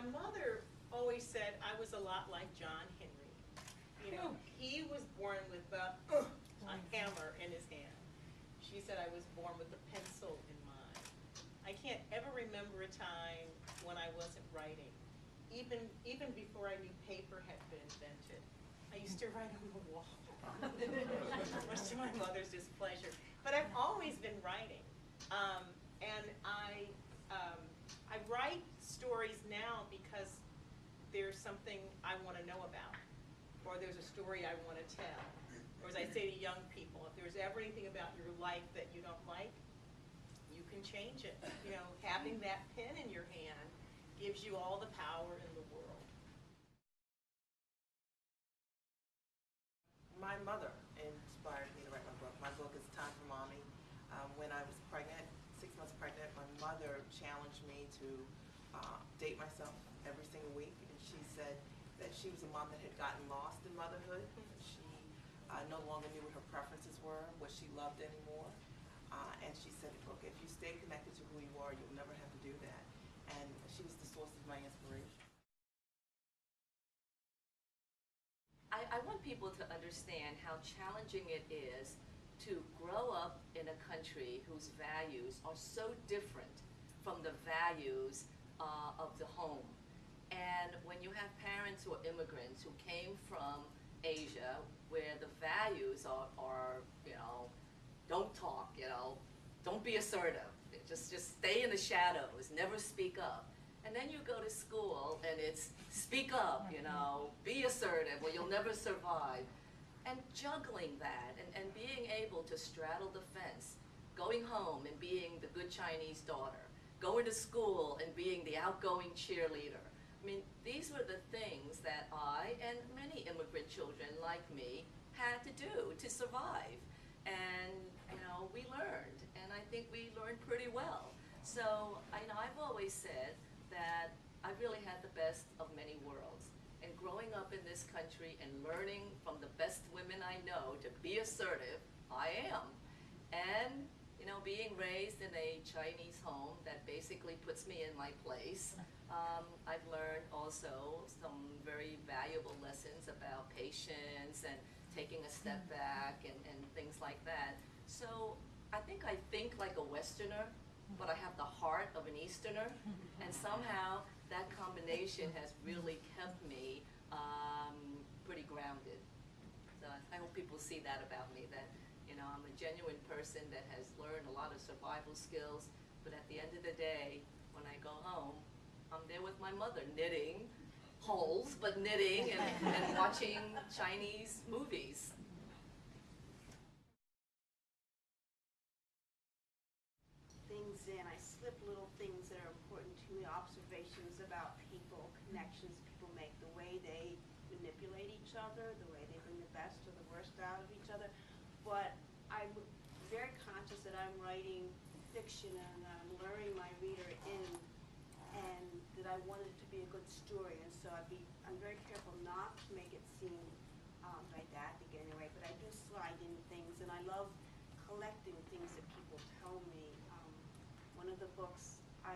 my mother always said I was a lot like John Henry. You know, he was born with a hammer in his hand. She said I was born with a pencil in mine. I can't ever remember a time when I wasn't writing. Even before I knew paper had been invented, I used to write on the wall, much to my mother's displeasure. But I've always been writing, and I write stories now because there's something I want to know about, or there's a story I want to tell. Or as I say to young people, if there's ever anything about your life that you don't like, you can change it. You know, having that pen in your hand gives you all the power in the world. My mother inspired me to write my book. My book is Time for Mommy. When I was pregnant, 6 months pregnant, my mother challenged me to date myself every single week. And she said that she was a mom that had gotten lost in motherhood. She no longer knew what her preferences were, what she loved anymore. And she said, look, if you stay connected to who you are, you'll never have to do that. And she was the source of my inspiration. I want people to understand how challenging it is to grow up in a country whose values are so different from the values of the home. And when you have parents who are immigrants who came from Asia, where the values are you know, don't talk, you know, don't be assertive, just stay in the shadows, never speak up. And then you go to school and it's speak up, you know, be assertive or you'll never survive. And juggling that and being able to straddle the fence, going home and being the good Chinese daughter, going to school and being the outgoing cheerleader. I mean, these were the things that I and many immigrant children like me had to do to survive. And, you know, we learned, and I think we learned pretty well. So, I've always said that I really had the best of many worlds. And growing up in this country and learning from the best women I know to be assertive, I am. And, you know, being raised in a Chinese home that basically puts me in my place, I've learned also some very valuable lessons about patience and taking a step back and things like that. So I think like a Westerner, but I have the heart of an Easterner, and somehow that combination has really kept me pretty grounded. So I hope people see that about me, that, you know, I'm a genuine person that has learned a lot of survival skills, but at the end of the day, when I go home, I'm there with my mother, knitting, holes, but knitting and watching Chinese movies. Things in, I slip little things that are important to me, observations about people, connections people make, the way they manipulate each other, the way they bring the best or the worst out of each other. But I'm very conscious that I'm writing fiction and I'm luring my reader in, and that I want it to be a good story. And so I'm very careful not to make it seem didactic anyway, but I do slide in things, and I love collecting things that people tell me. One of the books I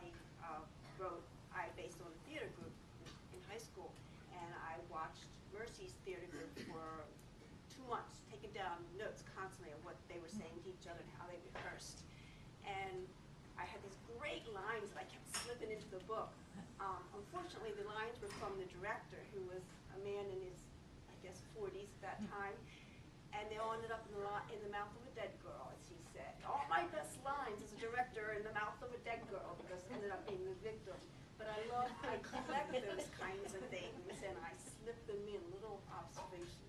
wrote, I based on a theater group in high school, and I watched Mercy's theater group for 2 months, taking down notes constantly of what they were saying to each other and how they rehearsed. And I had these great lines that I kept slipping into the book. Unfortunately, the lines were from the director, who was a man in his, I guess, 40s at that time. And they all ended up in the mouth of a dead girl, as he said. All my best lines as a director in the mouth of a dead girl, because I ended up being the victim. But I collect those kinds of things, and I slip them in, little observations